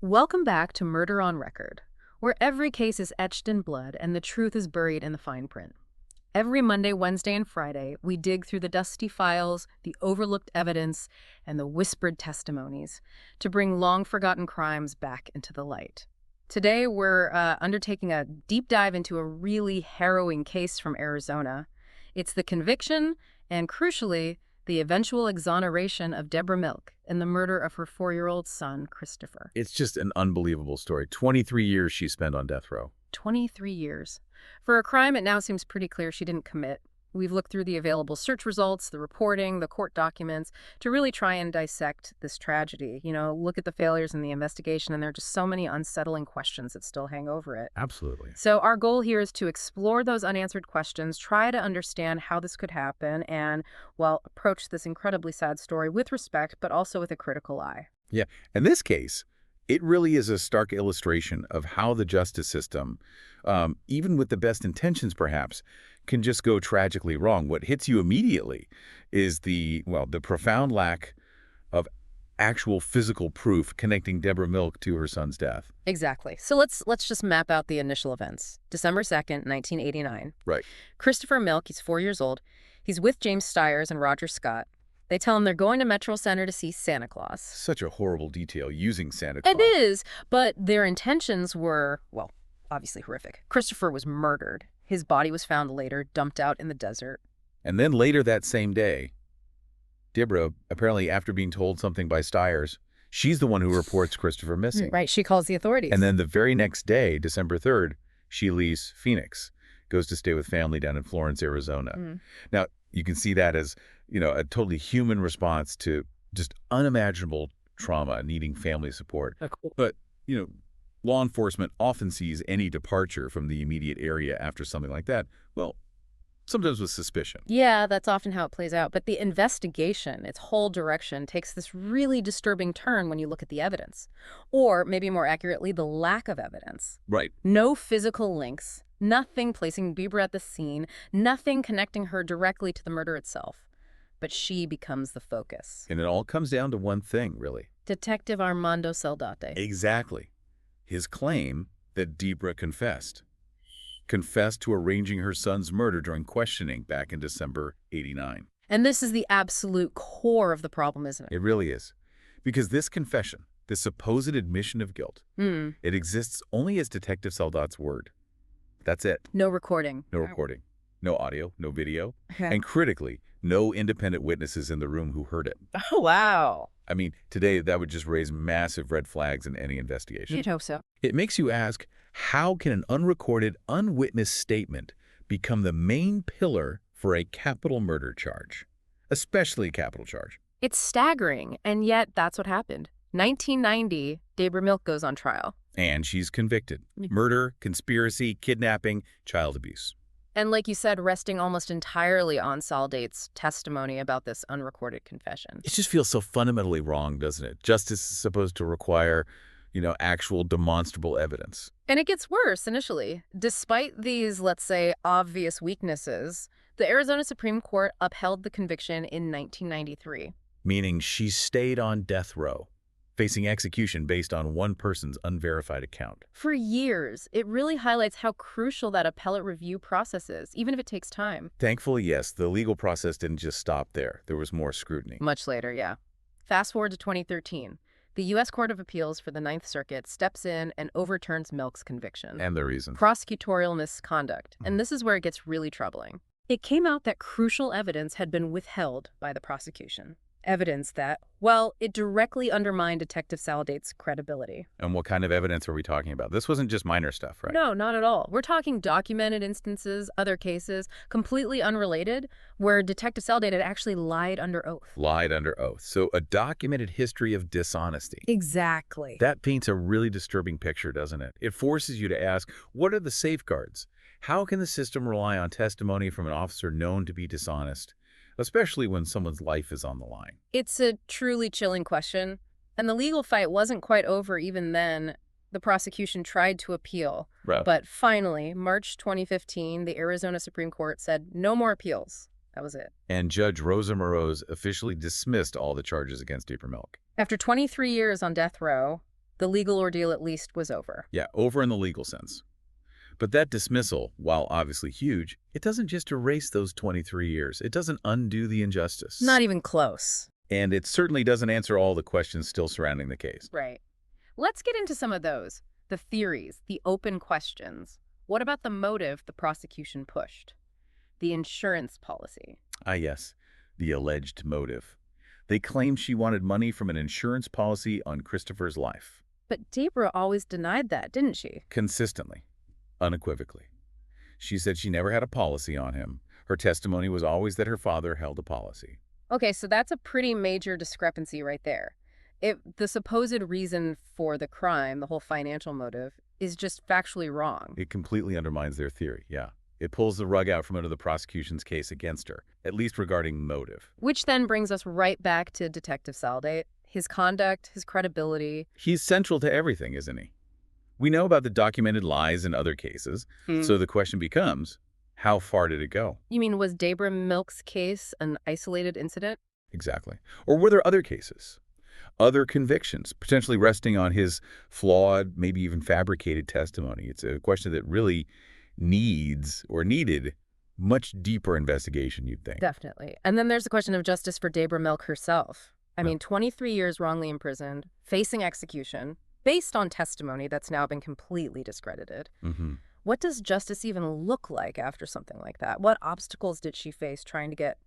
Welcome back to Murder on Record, where every case is etched in blood and the truth is buried in the fine print. Every Monday, Wednesday, and Friday, we dig through the dusty files, the overlooked evidence, and the whispered testimonies to bring long-forgotten crimes back into the light. Today, we're undertaking a deep dive into a really harrowing case from Arizona. It's the conviction and, crucially, the eventual exoneration of Debra Milke in the murder of her 4-year-old son, Christopher. It's just an unbelievable story. 23 years she spent on death row. 23 years. For a crime it now seems pretty clear she didn't commit. We've looked through the available search results, the reporting, the court documents to really try and dissect this tragedy. Look at the failures in the investigation, and there are just so many unsettling questions that still hang over it. Absolutely. So our goal here is to explore those unanswered questions, try to understand how this could happen, and, well, approach this incredibly sad story with respect, but also with a critical eye. Yeah. In this case, it really is a stark illustration of how the justice system, even with the best intentions perhaps, can just go tragically wrong. What hits you immediately is the profound lack of actual physical proof connecting Debra Milke to her son's death. Exactly. So let's just map out the initial events. December 2nd, 1989. Right. Christopher Milke, he's 4 years old. He's with James Stiers and Roger Scott. They tell him they're going to Metro Center to see Santa Claus. Such a horrible detail, using Santa Claus. It is, but their intentions were, well, obviously horrific. Christopher was murdered. His body was found later, dumped out in the desert. And then later that same day, Debra, apparently after being told something by Stiers, she's the one who reports Christopher missing. Right, she calls the authorities. And then the very next day, December 3rd, she leaves Phoenix, goes to stay with family down in Florence, Arizona. Now, you can see that as, a totally human response to just unimaginable trauma, needing family support. But, law enforcement often sees any departure from the immediate area after something like that, well, sometimes with suspicion. Yeah, that's often how it plays out. But the investigation, its whole direction, takes this really disturbing turn when you look at the evidence. Or, maybe more accurately, the lack of evidence. Right. No physical links, nothing placing Debra at the scene, nothing connecting her directly to the murder itself. But she becomes the focus. And it all comes down to one thing, really. Detective Armando Saldate. Exactly. His claim that Debra confessed to arranging her son's murder during questioning back in December '89. And this is the absolute core of the problem, isn't it? It really is. Because this confession, this supposed admission of guilt, it exists only as Detective Saldate's word. That's it. No recording. No recording. No audio, no video. And critically, no independent witnesses in the room who heard it. Oh, wow. I mean, today that would just raise massive red flags in any investigation. You'd hope so. It makes you ask, how can an unrecorded, unwitnessed statement become the main pillar for a capital murder charge, especially a capital charge? It's staggering, and yet that's what happened. 1990, Debra Milke goes on trial. And she's convicted. Murder, conspiracy, kidnapping, child abuse. And like you said, resting almost entirely on Saldate's testimony about this unrecorded confession. It just feels so fundamentally wrong, doesn't it? Justice is supposed to require, actual demonstrable evidence. And it gets worse initially. Despite these, let's say, obvious weaknesses, the Arizona Supreme Court upheld the conviction in 1993. Meaning she stayed on death row, facing execution based on one person's unverified account. For years, it really highlights how crucial that appellate review process is, even if it takes time. Thankfully, yes, the legal process didn't just stop there. There was more scrutiny. Much later, yeah. Fast forward to 2013. The U.S. Court of Appeals for the Ninth Circuit steps in and overturns Milke's conviction. And the reason? Prosecutorial misconduct. And this is where it gets really troubling. It came out that crucial evidence had been withheld by the prosecution. Evidence that, well, it directly undermined Detective Saldate's credibility. And what kind of evidence are we talking about? This wasn't just minor stuff, right? No, not at all. We're talking documented instances, other cases, completely unrelated, where Detective Saldate had actually lied under oath. Lied under oath. So a documented history of dishonesty. Exactly. That paints a really disturbing picture, doesn't it? It forces you to ask, what are the safeguards? How can the system rely on testimony from an officer known to be dishonest, especially when someone's life is on the line? It's a truly chilling question, and the legal fight wasn't quite over even then. The prosecution tried to appeal, but finally, March 2015, the Arizona Supreme Court said no more appeals. That was it. And Judge Rosa Moroz officially dismissed all the charges against Debra Milke. After 23 years on death row, The legal ordeal at least was over. Yeah, over in the legal sense. But that dismissal, while obviously huge, it doesn't just erase those 23 years. It doesn't undo the injustice. Not even close. And it certainly doesn't answer all the questions still surrounding the case. Right. Let's get into some of those. The theories, the open questions. What about the motive the prosecution pushed? The insurance policy. Ah, yes, the alleged motive. They claimed she wanted money from an insurance policy on Christopher's life. But Debra always denied that, didn't she? Consistently, unequivocally. She said she never had a policy on him. Her testimony was always that her father held a policy. Okay, so that's a pretty major discrepancy right there. If the supposed reason for the crime, the whole financial motive, is just factually wrong. It completely undermines their theory, yeah. It pulls the rug out from under the prosecution's case against her, at least regarding motive. Which then brings us right back to Detective Saldate, his conduct, his credibility. He's central to everything, isn't he? We know about the documented lies in other cases, so the question becomes, how far did it go? You mean, was Debra Milke's case an isolated incident? Exactly. Or were there other cases? Other convictions, potentially resting on his flawed, maybe even fabricated testimony? It's a question that really needed much deeper investigation, you'd think. Definitely. And then there's the question of justice for Debra Milke herself. I mean, 23 years wrongly imprisoned, facing execution, based on testimony that's now been completely discredited. What does justice even look like after something like that? What obstacles did she face trying to get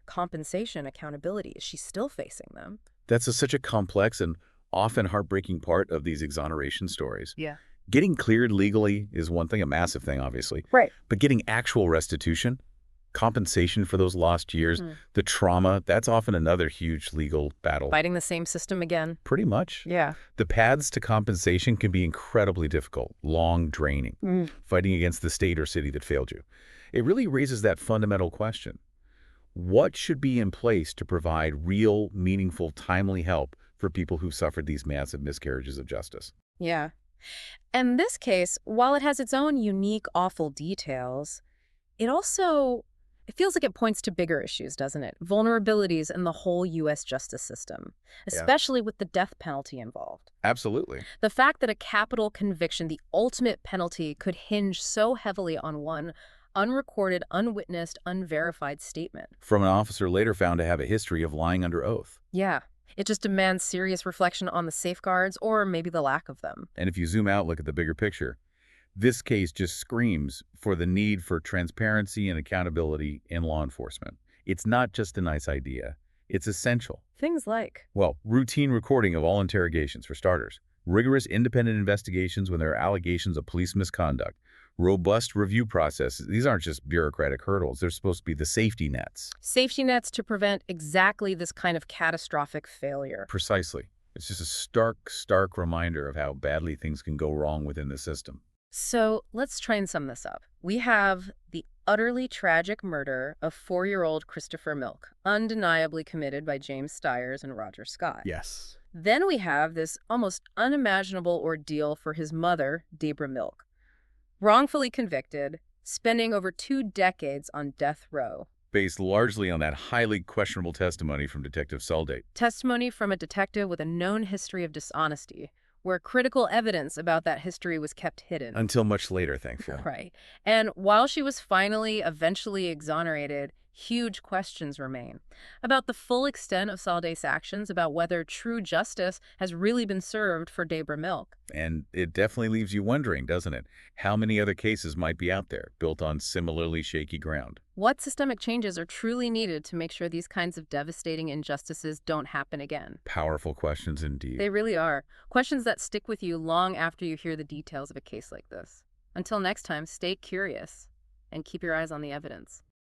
compensation, accountability? Is she still facing them? That's such a complex and often heartbreaking part of these exoneration stories. Yeah. Getting cleared legally is one thing, a massive thing, obviously. Right. But getting actual restitution, compensation for those lost years, the trauma, that's often another huge legal battle. Fighting the same system again. Pretty much. Yeah. The paths to compensation can be incredibly difficult, long, draining, fighting against the state or city that failed you. It really raises that fundamental question. What should be in place to provide real, meaningful, timely help for people who've suffered these massive miscarriages of justice? Yeah. And this case, while it has its own unique, awful details, it feels like it points to bigger issues, doesn't it? Vulnerabilities in the whole U.S. justice system, especially with the death penalty involved. Absolutely. The fact that a capital conviction, the ultimate penalty, could hinge so heavily on one unrecorded, unwitnessed, unverified statement. From an officer later found to have a history of lying under oath. Yeah. It just demands serious reflection on the safeguards, or maybe the lack of them. And if you zoom out, look at the bigger picture. This case just screams for the need for transparency and accountability in law enforcement. It's not just a nice idea. It's essential. Things like? Well, routine recording of all interrogations, for starters. Rigorous independent investigations when there are allegations of police misconduct. Robust review processes. These aren't just bureaucratic hurdles. They're supposed to be the safety nets. Safety nets to prevent exactly this kind of catastrophic failure. Precisely. It's just a stark reminder of how badly things can go wrong within the system. So let's try and sum this up. We have the utterly tragic murder of 4-year-old Christopher Milke, undeniably committed by James Stiers and Roger Scott. Yes. Then we have this almost unimaginable ordeal for his mother, Debra Milke. Wrongfully convicted, spending over 2 decades on death row. Based largely on that highly questionable testimony from Detective Saldate. Testimony from a detective with a known history of dishonesty, where critical evidence about that history was kept hidden. Until much later, thankfully. Right. And while she was eventually exonerated, huge questions remain about the full extent of Saldate's actions, about whether true justice has really been served for Debra Milke. And it definitely leaves you wondering, doesn't it? How many other cases might be out there, built on similarly shaky ground? What systemic changes are truly needed to make sure these kinds of devastating injustices don't happen again? Powerful questions indeed. They really are. Questions that stick with you long after you hear the details of a case like this. Until next time, stay curious and keep your eyes on the evidence.